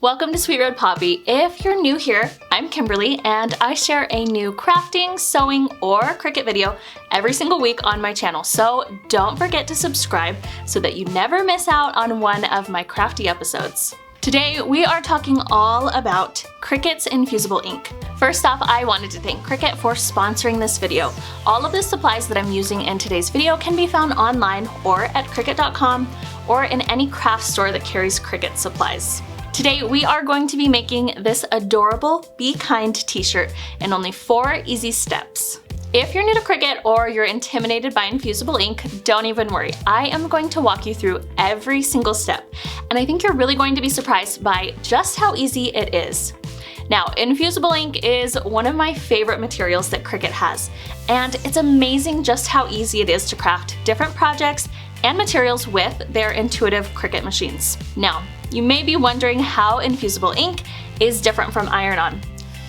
Welcome to Sweet Red Poppy. If you're new here, I'm Kimberly and I share a new crafting, sewing, or Cricut video every single week on my channel. So don't forget to subscribe so that you never miss out on one of my crafty episodes. Today we are talking all about Cricut's Infusible Ink. First off, I wanted to thank Cricut for sponsoring this video. All of the supplies that I'm using in today's video can be found online or at Cricut.com or in any craft store that carries Cricut supplies. Today we are going to be making this adorable Be Kind t-shirt in only 4 easy steps. If you're new to Cricut or you're intimidated by Infusible Ink, don't even worry. I am going to walk you through every single step, and I think you're really going to be surprised by just how easy it is. Now, Infusible Ink is one of my favorite materials that Cricut has, and it's amazing just how easy it is to craft different projects and materials with their intuitive Cricut machines. Now, you may be wondering how Infusible Ink is different from iron-on.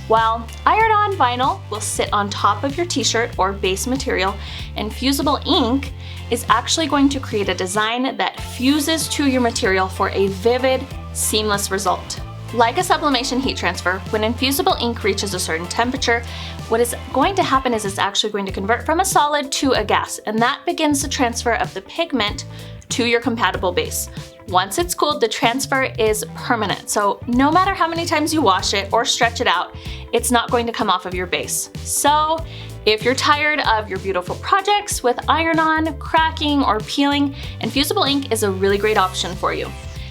While iron-on vinyl will sit on top of your t-shirt or base material, Infusible Ink is actually going to create a design that fuses to your material for a vivid, seamless result. Like a sublimation heat transfer, when Infusible Ink reaches a certain temperature, what is going to happen is it's actually going to convert from a solid to a gas, and that begins the transfer of the pigment to your compatible base. Once it's cooled, the transfer is permanent, so no matter how many times you wash it or stretch it out, it's not going to come off of your base. So if you're tired of your beautiful projects with iron-on, cracking, or peeling, Infusible Ink is a really great option for you.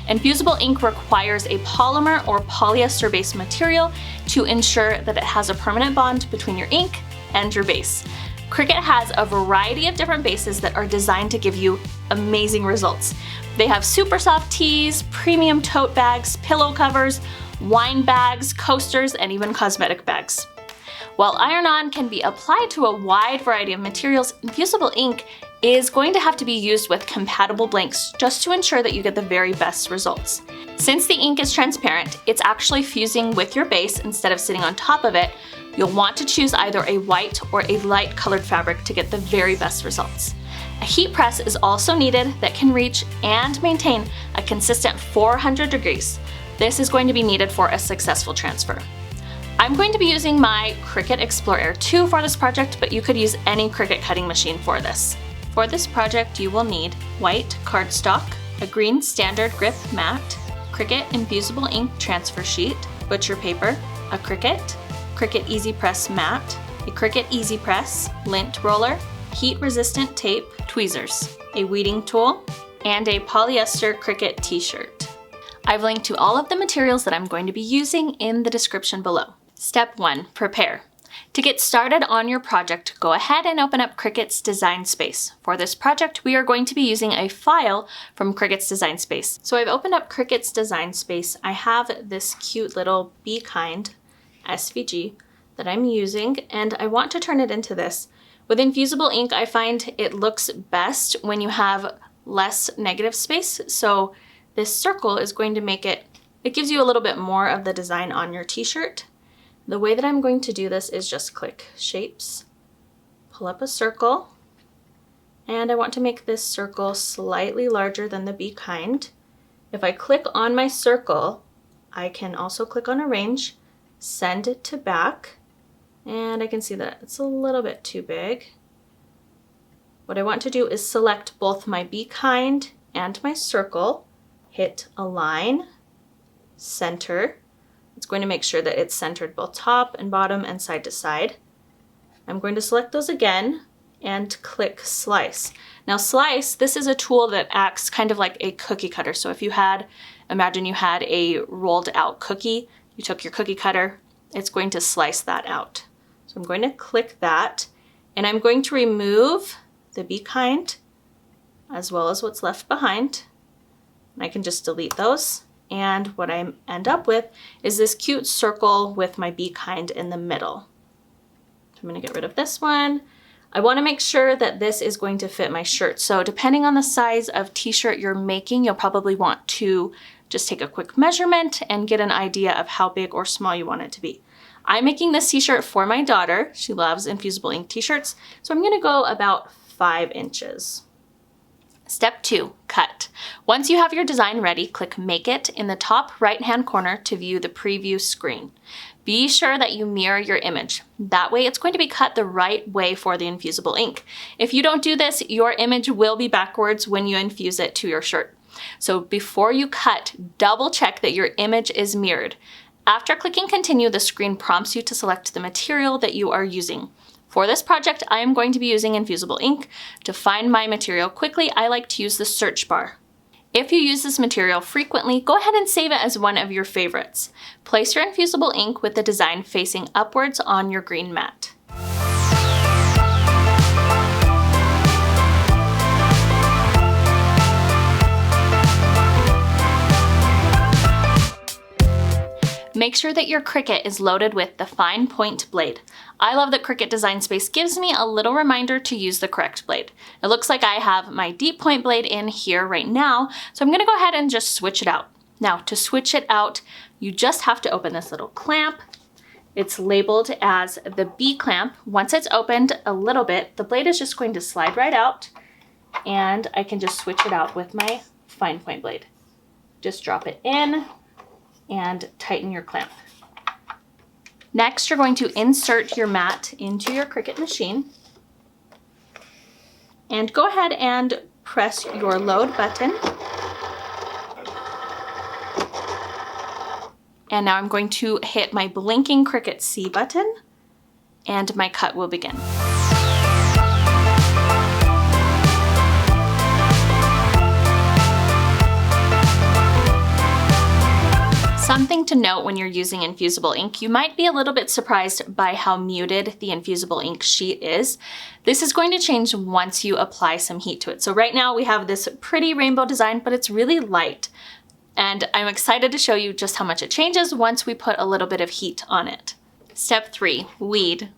Infusible Ink requires a polymer or polyester-based material to ensure that it has a permanent bond between your ink and your base. Cricut has a variety of different bases that are designed to give you amazing results. They have super soft tees, premium tote bags, pillow covers, wine bags, coasters, and even cosmetic bags. While iron-on can be applied to a wide variety of materials, Infusible Ink is going to have to be used with compatible blanks just to ensure that you get the very best results. Since the ink is transparent, it's actually fusing with your base instead of sitting on top of it. You'll want to choose either a white or a light colored fabric to get the very best results. A heat press is also needed that can reach and maintain a consistent 400 degrees. This is going to be needed for a successful transfer. I'm going to be using my Cricut Explore Air 2 for this project, but you could use any Cricut cutting machine for this. For this project, you will need white cardstock, a green standard grip mat, Cricut Infusible Ink transfer sheet, butcher paper, a Cricut Easy Press mat, a Cricut Easy Press, lint roller, heat-resistant tape, tweezers, a weeding tool, and a polyester Cricut t-shirt. I've linked to all of the materials that I'm going to be using in the description below. Step 1, prepare. To get started on your project, go ahead and open up Cricut's Design Space. For this project, we are going to be using a file from Cricut's Design Space. So I've opened up Cricut's Design Space. I have this cute little Be Kind SVG that I'm using, and I want to turn it into this. With Infusible Ink, I find it looks best when you have less negative space, so this circle is going to make it gives you a little bit more of the design on your t-shirt. The way that I'm going to do this is just click Shapes, pull up a circle, and I want to make this circle slightly larger than the Be Kind. If I click on my circle, I can also click on Arrange, send it to back, and I can see that it's a little bit too big. What I want to do is select both my Be Kind and my circle, hit Align, Center. It's going to make sure that it's centered both top and bottom and side to side. I'm going to select those again and click Slice. Now Slice, this is a tool that acts kind of like a cookie cutter. So if you had, imagine you had a rolled out cookie, you took your cookie cutter, it's going to slice that out. So I'm going to click that, and I'm going to remove the Be Kind as well as what's left behind. And I can just delete those. And what I end up with is this cute circle with my Be Kind in the middle. So I'm going to get rid of this one. I want to make sure that this is going to fit my shirt. So depending on the size of t-shirt you're making, you'll probably want to just take a quick measurement and get an idea of how big or small you want it to be. I'm making this t-shirt for my daughter. She loves Infusible Ink t-shirts. So I'm going to go about 5 inches. Step 2, cut. Once you have your design ready, click Make It in the top right-hand corner to view the preview screen. Be sure that you mirror your image. That way it's going to be cut the right way for the infusible ink. If you don't do this, your image will be backwards when you infuse it to your shirt. So before you cut, double check that your image is mirrored. After clicking Continue, the screen prompts you to select the material that you are using. For this project, I am going to be using infusible ink. To find my material quickly, I like to use the search bar. If you use this material frequently, go ahead and save it as one of your favorites. Place your infusible ink with the design facing upwards on your green mat. Make sure that your Cricut is loaded with the fine point blade. I love that Cricut Design Space gives me a little reminder to use the correct blade. It looks like I have my deep point blade in here right now, so I'm gonna go ahead and just switch it out. Now, to switch it out, you just have to open this little clamp. It's labeled as the B clamp. Once it's opened a little bit, the blade is just going to slide right out, and I can just switch it out with my fine point blade. Just drop it in and tighten your clamp. Next, you're going to insert your mat into your Cricut machine and go ahead and press your load button. And now I'm going to hit my blinking Cricut C button and my cut will begin. Something to note when you're using infusible ink, you might be a little bit surprised by how muted the infusible ink sheet is. This is going to change once you apply some heat to it. So right now we have this pretty rainbow design, but it's really light. And I'm excited to show you just how much it changes once we put a little bit of heat on it. Step 3, weed.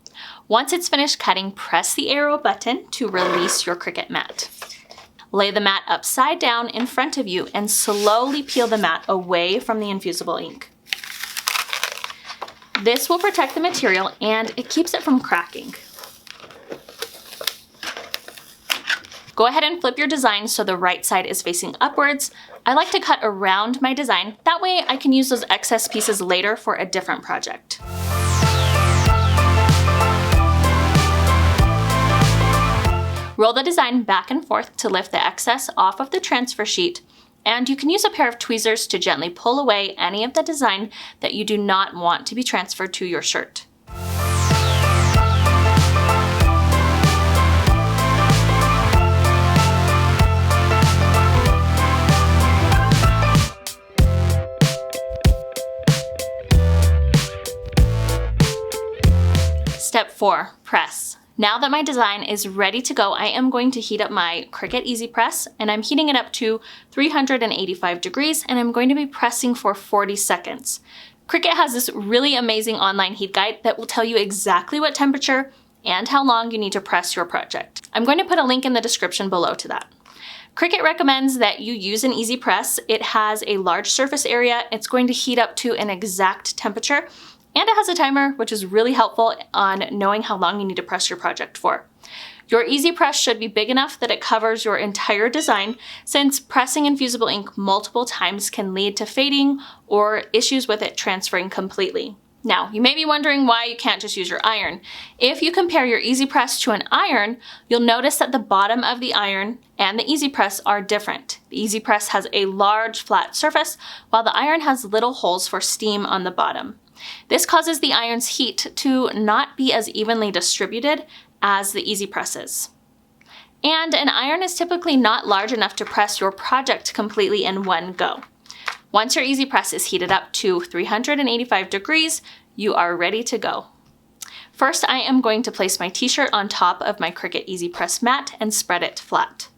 Once it's finished cutting, press the arrow button to release your Cricut mat. Lay the mat upside down in front of you and slowly peel the mat away from the infusible ink. This will protect the material and it keeps it from cracking. Go ahead and flip your design so the right side is facing upwards. I like to cut around my design. That way I can use those excess pieces later for a different project. Roll the design back and forth to lift the excess off of the transfer sheet, and you can use a pair of tweezers to gently pull away any of the design that you do not want to be transferred to your shirt. Step 4, press. Now that my design is ready to go, I am going to heat up my Cricut Easy Press, and I'm heating it up to 385 degrees, and I'm going to be pressing for 40 seconds. Cricut has this really amazing online heat guide that will tell you exactly what temperature and how long you need to press your project. I'm going to put a link in the description below to that. Cricut recommends that you use an Easy Press. It has a large surface area, it's going to heat up to an exact temperature, and it has a timer, which is really helpful on knowing how long you need to press your project for. Your Easy Press should be big enough that it covers your entire design, since pressing infusible ink multiple times can lead to fading or issues with it transferring completely. Now, you may be wondering why you can't just use your iron. If you compare your Easy Press to an iron, you'll notice that the bottom of the iron and the Easy Press are different. The Easy Press has a large flat surface, while the iron has little holes for steam on the bottom. This causes the iron's heat to not be as evenly distributed as the Easy Press is. And an iron is typically not large enough to press your project completely in one go. Once your Easy Press is heated up to 385 degrees, you are ready to go. First, I am going to place my t-shirt on top of my Cricut Easy Press mat and spread it flat.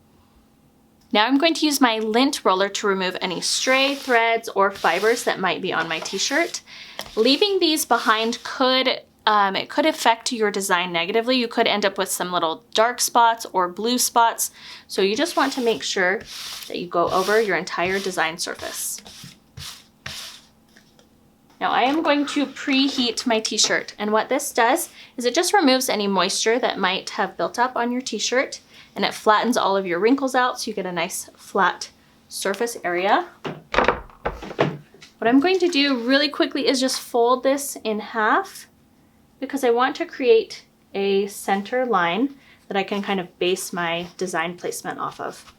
Now I'm going to use my lint roller to remove any stray threads or fibers that might be on my t-shirt. Leaving these behind could affect your design negatively. You could end up with some little dark spots or blue spots. So you just want to make sure that you go over your entire design surface. Now I am going to preheat my t-shirt, and what this does is it just removes any moisture that might have built up on your t-shirt, and it flattens all of your wrinkles out so you get a nice flat surface area. What I'm going to do really quickly is just fold this in half because I want to create a center line that I can kind of base my design placement off of.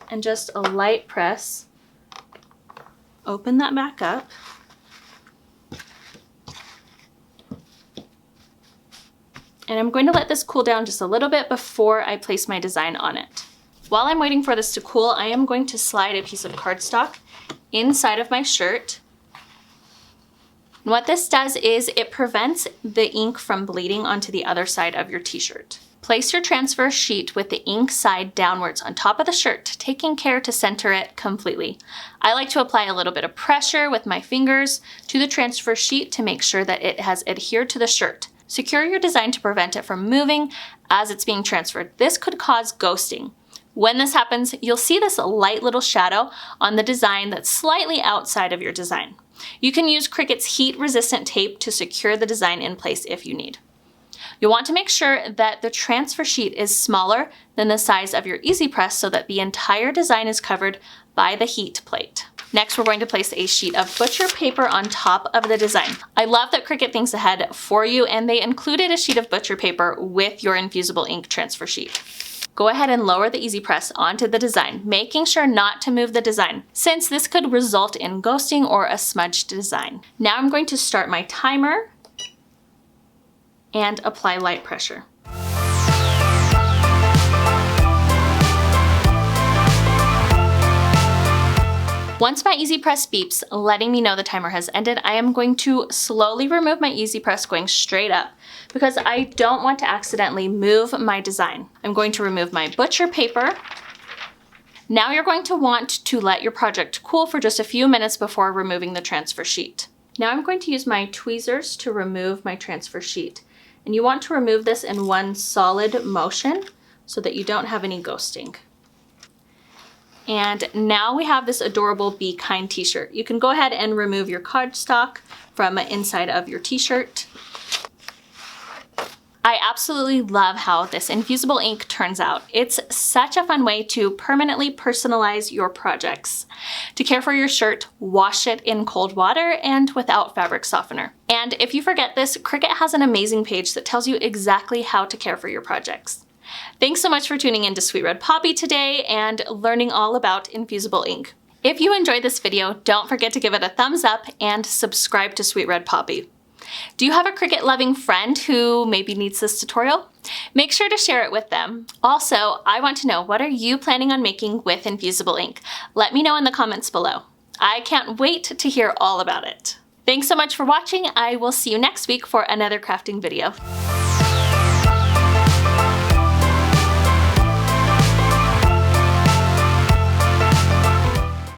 And just a light press, open that back up. And I'm going to let this cool down just a little bit before I place my design on it. While I'm waiting for this to cool, I am going to slide a piece of cardstock inside of my shirt. And what this does is it prevents the ink from bleeding onto the other side of your t-shirt. Place your transfer sheet with the ink side downwards on top of the shirt, taking care to center it completely. I like to apply a little bit of pressure with my fingers to the transfer sheet to make sure that it has adhered to the shirt. Secure your design to prevent it from moving as it's being transferred. This could cause ghosting. When this happens, you'll see this light little shadow on the design that's slightly outside of your design. You can use Cricut's heat-resistant tape to secure the design in place if you need. You'll want to make sure that the transfer sheet is smaller than the size of your Easy Press so that the entire design is covered by the heat plate. Next, we're going to place a sheet of butcher paper on top of the design. I love that Cricut thinks ahead for you, and they included a sheet of butcher paper with your Infusible Ink transfer sheet. Go ahead and lower the Easy Press onto the design, making sure not to move the design, since this could result in ghosting or a smudged design. Now I'm going to start my timer and apply light pressure. Once my Easy Press beeps, letting me know the timer has ended, I am going to slowly remove my Easy Press going straight up because I don't want to accidentally move my design. I'm going to remove my butcher paper. Now you're going to want to let your project cool for just a few minutes before removing the transfer sheet. Now I'm going to use my tweezers to remove my transfer sheet. And you want to remove this in one solid motion so that you don't have any ghosting. And now we have this adorable Be Kind t-shirt. You can go ahead and remove your cardstock from inside of your t-shirt. I absolutely love how this Infusible Ink turns out. It's such a fun way to permanently personalize your projects. To care for your shirt, wash it in cold water and without fabric softener. And if you forget this, Cricut has an amazing page that tells you exactly how to care for your projects. Thanks so much for tuning in to Sweet Red Poppy today and learning all about Infusible Ink. If you enjoyed this video, don't forget to give it a thumbs up and subscribe to Sweet Red Poppy. Do you have a Cricut loving friend who maybe needs this tutorial? Make sure to share it with them. Also, I want to know, what are you planning on making with Infusible Ink? Let me know in the comments below. I can't wait to hear all about it. Thanks so much for watching. I will see you next week for another crafting video.